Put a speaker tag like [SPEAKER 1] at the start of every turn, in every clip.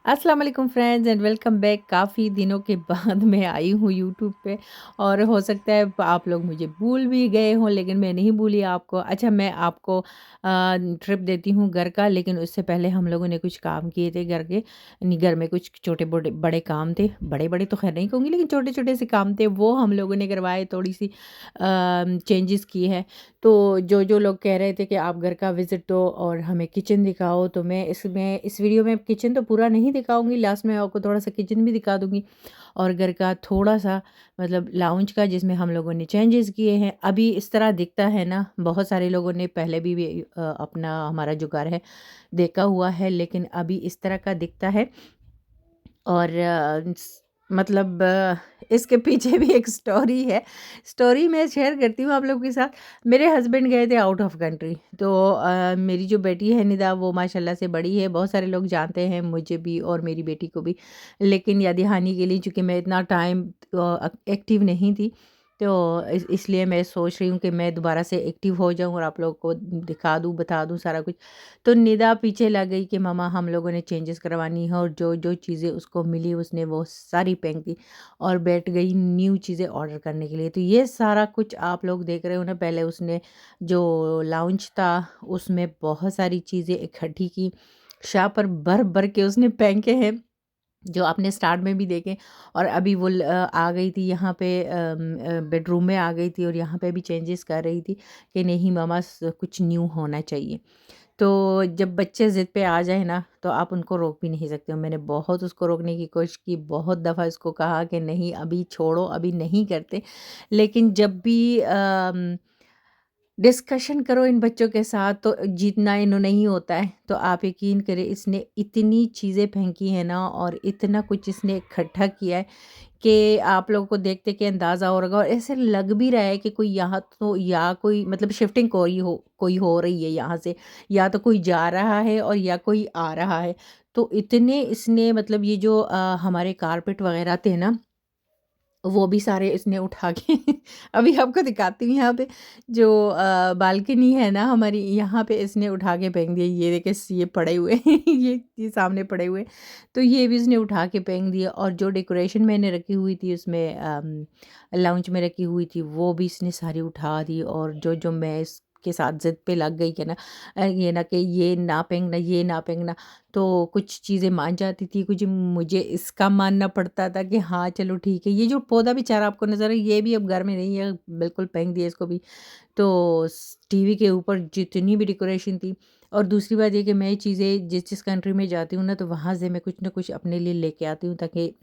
[SPEAKER 1] अस्सलाम वालेकुम friends and welcome back. काफ़ी दिनों के बाद मैं आई हूँ यूट्यूब पे और हो सकता है आप लोग मुझे भूल भी गए हों, लेकिन मैं नहीं भूली आपको। अच्छा, मैं आपको ट्रिप देती हूँ घर का, लेकिन उससे पहले हम लोगों ने कुछ काम किए थे घर के। घर में कुछ छोटे बड़े बड़े काम थे, बड़े बड़े तो खैर नहीं कहूँगी, लेकिन छोटे छोटे से काम थे, वो हम लोगों ने करवाए। थोड़ी सी चेंजेस की है। तो जो जो लोग कह रहे थे कि आप घर का विज़िट दो और हमें किचन दिखाओ, तो मैं इस वीडियो में किचन तो पूरा नहीं दिखाऊंगी, लास्ट में आपको थोड़ा सा किचन भी दिखा दूंगी और घर का थोड़ा सा मतलब लाउंज का, जिसमें हम लोगों ने चेंजेस किए हैं। अभी इस तरह दिखता है ना, बहुत सारे लोगों ने पहले भी अपना हमारा जो घर है देखा हुआ है, लेकिन अभी इस तरह का दिखता है। और मतलब इसके पीछे भी एक स्टोरी है। स्टोरी मैं शेयर करती हूँ आप लोगों के साथ। मेरे हस्बैंड गए थे आउट ऑफ कंट्री, तो मेरी जो बेटी है निदा, वो माशाल्लाह से बड़ी है, बहुत सारे लोग जानते हैं मुझे भी और मेरी बेटी को भी। लेकिन याद दहानी के लिए चूँकि मैं इतना टाइम एक्टिव नहीं थी, तो इसलिए मैं सोच रही हूँ कि मैं दोबारा से एक्टिव हो जाऊँ और आप लोगों को दिखा दूँ, बता दूँ सारा कुछ। तो निदा पीछे लग गई कि मम्मा हम लोगों ने चेंजेस करवानी है, और जो जो चीज़ें उसको मिली उसने वो सारी फेंक दी और बैठ गई न्यू चीज़ें ऑर्डर करने के लिए। तो ये सारा कुछ आप लोग देख रहे हो ना। पहले उसने जो लाउंज था उसमें बहुत सारी चीज़ें इकट्ठी की, शाह पर भर भर के उसने फेंके हैं, जो आपने स्टार्ट में भी देखे। और अभी वो आ गई थी यहाँ पे, बेडरूम में आ गई थी और यहाँ पे भी चेंजेस कर रही थी कि नहीं मम्मा कुछ न्यू होना चाहिए। तो जब बच्चे ज़िद पे आ जाए ना, तो आप उनको रोक भी नहीं सकते हो। मैंने बहुत उसको रोकने की कोशिश की, बहुत दफ़ा इसको कहा कि नहीं अभी छोड़ो, अभी नहीं करते। लेकिन जब भी डिस्कशन करो इन बच्चों के साथ, तो जीतना इन्होंने ही होता है। तो आप यकीन करें, इसने इतनी चीज़ें फेंकी हैं ना और इतना कुछ इसने इकट्ठा किया है कि आप लोगों को देखते के अंदाज़ा हो रहा, और ऐसे लग भी रहा है कि कोई यहाँ तो, या कोई मतलब शिफ्टिंग कोई हो रही है यहाँ से, या तो कोई जा रहा है और या कोई आ रहा है। तो इतने इसने मतलब ये जो हमारे कारपेट वगैरह थे ना, वो भी सारे इसने उठा के अभी आपको दिखाती हूँ। यहाँ पे जो बालकनी है ना हमारी, यहाँ पे इसने उठा के फेंक दिए। ये देखिए ये पड़े हुए हैं ये सामने पड़े हुए हैं। तो ये भी इसने उठा के फेंक दिया, और जो डेकोरेशन मैंने रखी हुई थी उसमें लाउंज में रखी हुई थी, वो भी इसने सारी उठा दी। और जो जो मैं इसके साथ ज़िद पे लग गई कि ना ये ना कि ये ना फेंकना, ये ना फेंकना, तो कुछ चीज़ें मान जाती थी, कुछ मुझे इसका मानना पड़ता था कि हाँ चलो ठीक है। ये जो पौधा बेचारा आपको नज़र है, ये भी अब घर में नहीं है, बिल्कुल फेंक दिया इसको भी। तो टीवी के ऊपर जितनी भी डेकोरेशन थी। और दूसरी बात ये कि मैं ये चीज़ें जिस जिस कंट्री में जाती हूँ ना, तो वहाँ से मैं कुछ ना कुछ अपने लिए लेके आती हूँ, ताकि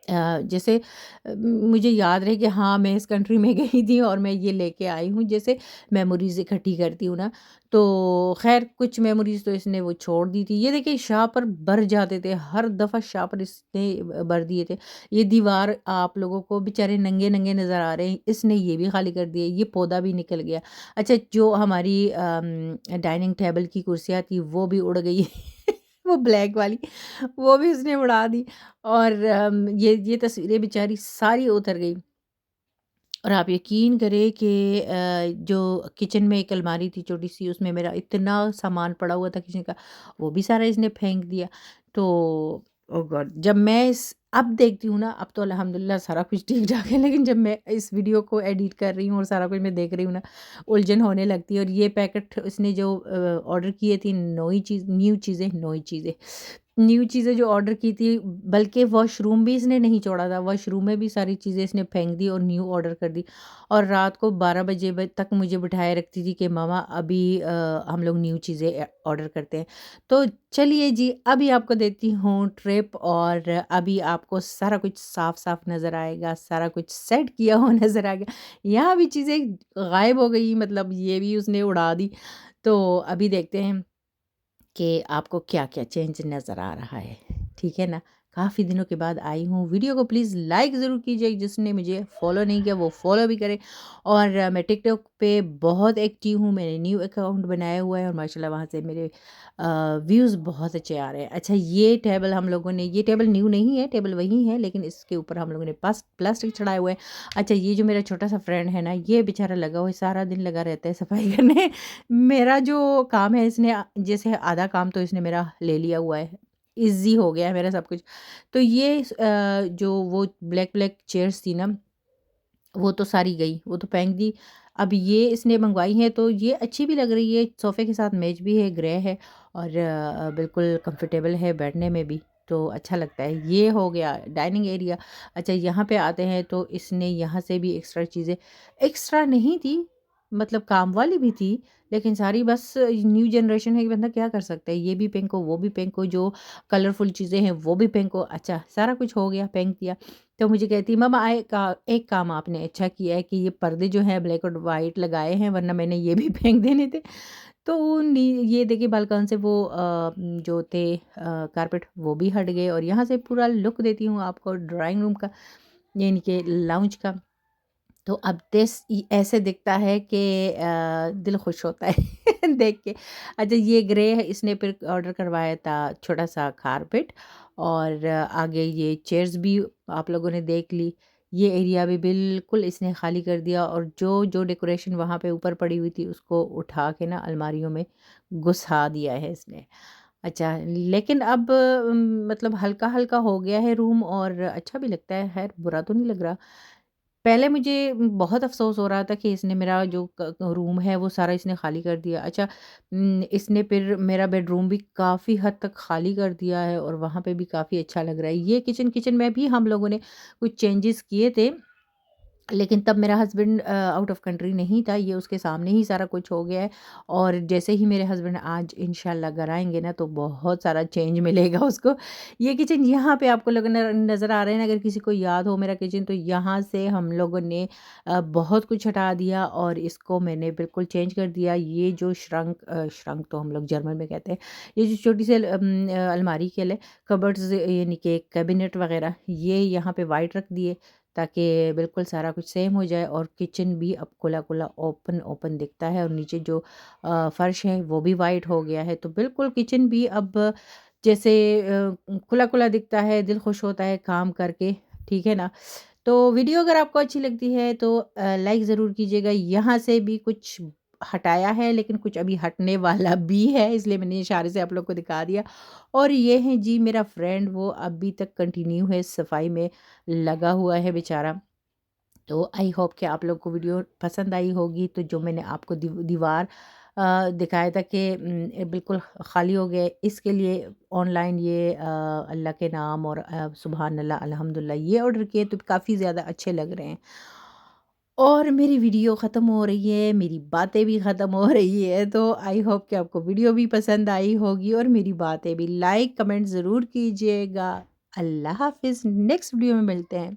[SPEAKER 1] जैसे मुझे याद रहे कि हाँ मैं इस कंट्री में गई थी और मैं ये लेके आई हूँ, जैसे मेमोरीज़ इकट्ठी करती हूँ ना। तो ख़ैर कुछ मेमोरीज़ तो इसने वो छोड़ दी थी। ये देखिए शाह पर भर जाते थे, हर दफ़ा शाह पर इसने भर दिए थे। ये दीवार आप लोगों को बेचारे नंगे-नंगे नज़र आ रहे हैं, इसने ये भी खाली कर दिया, ये पौधा भी निकल गया। अच्छा, जो हमारी डाइनिंग टेबल की कुर्सियाँ थी वो भी उड़ गई वो ब्लैक वाली, वो भी उसने उड़ा दी। और ये तस्वीरें बेचारी सारी उतर गई। और आप यकीन करें कि जो किचन में एक अलमारी थी छोटी-सी, उसमें मेरा इतना सामान पड़ा हुआ था किचन का, वो भी सारा इसने फेंक दिया। तो ओह गॉड! जब मैं इस अब देखती हूँ ना, अब तो अल्हम्दुलिल्लाह सारा कुछ ठीक-ठाक है, लेकिन जब मैं इस वीडियो को एडिट कर रही हूँ और सारा कुछ मैं देख रही हूँ ना, उलझन होने लगती है। और ये पैकेट इसने जो ऑर्डर किए थी, न्यू चीज़ें जो ऑर्डर की थी, बल्कि वॉशरूम भी इसने नहीं छोड़ा था, वॉशरूम में भी सारी चीज़ें इसने फेंक दी और न्यू ऑर्डर कर दी। और रात को 12 बजे तक मुझे बिठाए रखती थी कि मामा अभी हम लोग न्यू चीज़ें ऑर्डर करते हैं। तो चलिए जी, अभी आपको देती हूँ ट्रिप, और अभी आपको सारा कुछ साफ-साफ नज़र आएगा, सारा कुछ सेट किया हुआ नज़र आएगा। यहाँ भी चीज़ें गायब हो गई, मतलब ये भी उसने उड़ा दी। तो अभी देखते हैं कि आपको क्या-क्या चेंज नज़र आ रहा है, ठीक है ना? काफ़ी दिनों के बाद आई हूँ। वीडियो को प्लीज़ लाइक ज़रूर कीजिए, जिसने मुझे फ़ॉलो नहीं किया वो फ़ॉलो भी करे। और मैं टिकटॉक पे बहुत एक्टिव हूँ, मैंने न्यू अकाउंट बनाया हुआ है और माशाल्लाह वहाँ से मेरे व्यूज़ बहुत अच्छे आ रहे हैं। अच्छा, ये टेबल हम लोगों ने, ये टेबल न्यू नहीं है, टेबल वही है, लेकिन इसके ऊपर हम लोगों ने प्लास्टिक चढ़ाए हुए हैं। अच्छा, ये जो मेरा छोटा-सा फ्रेंड है ना, ये बेचारा लगा हुआ है, सारा दिन लगा रहता है सफाई करने। मेरा जो काम है इसने जैसे आधा काम तो इसने मेरा ले लिया हुआ है। ईज़ी हो गया है मेरा सब कुछ। तो ये जो वो ब्लैक चेयर्स थी ना, वो तो सारी गई, वो तो फेंक दी। अब ये इसने मंगवाई है तो ये अच्छी भी लग रही है, सोफ़े के साथ मैच भी है, ग्रे है और बिल्कुल कंफर्टेबल है बैठने में भी, तो अच्छा लगता है। ये हो गया डाइनिंग एरिया। अच्छा, यहाँ पे आते हैं तो इसने यहाँ से भी एक्स्ट्रा चीज़ें, एक्स्ट्रा नहीं थी, मतलब काम वाली भी थी, लेकिन सारी बस न्यू जनरेशन है कि बंदा क्या कर सकता है, ये भी फेंको, वो भी फेंको, जो कलरफुल चीज़ें हैं वो भी फेंको। अच्छा, सारा कुछ हो गया, फेंक दिया। तो मुझे कहती मम्मा आए का एक काम आपने अच्छा किया है कि ये पर्दे जो हैं ब्लैक और वाइट लगाए हैं, वरना मैंने ये भी फेंक देने थे। तो वो नी ये देखिए बालकनी से वो जो थे कारपेट वो भी हट गए और यहाँ से पूरा लुक देती हूँ आपको ड्राइंग रूम का, यानी कि लाउंज का। तो अब ऐसे दिखता है कि दिल खुश होता है देख के। अच्छा, ये ग्रे है, इसने फिर ऑर्डर करवाया था छोटा-सा कारपेट और आगे ये चेयर्स भी आप लोगों ने देख ली। ये एरिया भी बिल्कुल इसने खाली कर दिया और जो डेकोरेशन वहाँ पे ऊपर पड़ी हुई थी उसको उठा के ना अलमारियों में घुसा दिया है इसने। अच्छा, लेकिन अब मतलब हल्का-हल्का हो गया है रूम और अच्छा भी लगता है, ख़ैर बुरा तो नहीं लग रहा। पहले मुझे बहुत अफ़सोस हो रहा था कि इसने मेरा जो रूम है वो सारा इसने खाली कर दिया। अच्छा, इसने फिर मेरा बेडरूम भी काफ़ी हद तक खाली कर दिया है और वहाँ पे भी काफ़ी अच्छा लग रहा है। ये किचन में भी हम लोगों ने कुछ चेंजेस किए थे, लेकिन तब मेरा हस्बैंड आउट ऑफ कंट्री नहीं था, ये उसके सामने ही सारा कुछ हो गया है और जैसे ही मेरे हस्बैंड आज इंशाल्लाह घर आएँगे ना, तो बहुत सारा चेंज मिलेगा उसको। ये किचन यहाँ पे आपको नज़र आ रहे हैं ना, अगर किसी को याद हो मेरा किचन, तो यहाँ से हम लोगों ने बहुत कुछ हटा दिया और इसको मैंने बिल्कुल चेंज कर दिया। ये जो श्रंक तो हम लोग जर्मन में कहते हैं, ये जो छोटी सी अलमारी के लिए कबर्ड्स यानी कि कैबिनेट वगैरह, ये यहाँ पे वाइट रख दिए ताकि बिल्कुल सारा कुछ सेम हो जाए और किचन भी अब खुला-खुला, ओपन दिखता है और नीचे जो फर्श है वो भी वाइट हो गया है। तो बिल्कुल किचन भी अब जैसे खुला-खुला दिखता है, दिल खुश होता है काम करके, ठीक है ना? तो वीडियो अगर आपको अच्छी लगती है तो लाइक ज़रूर कीजिएगा। यहाँ से भी कुछ हटाया है लेकिन कुछ अभी हटने वाला भी है, इसलिए मैंने इशारे से आप लोग को दिखा दिया। और ये है जी मेरा फ्रेंड, वो अभी तक कंटिन्यू है सफाई में लगा हुआ है बेचारा। तो आई होप कि आप लोग को वीडियो पसंद आई होगी। तो जो मैंने आपको दीवार दिखाया था कि बिल्कुल खाली हो गए, इसके लिए ऑनलाइन ये अल्लाह के नाम और सुबहान अल्लाह अल्हम्दुलिल्लाह ये ऑर्डर किए तो काफ़ी ज़्यादा अच्छे लग रहे हैं। और मेरी वीडियो ख़त्म हो रही है, मेरी बातें भी ख़त्म हो रही है, तो आई होप कि आपको वीडियो भी पसंद आई होगी और मेरी बातें भी। लाइक कमेंट ज़रूर कीजिएगा। अल्लाह हाफ़िज़, नेक्स्ट वीडियो में मिलते हैं।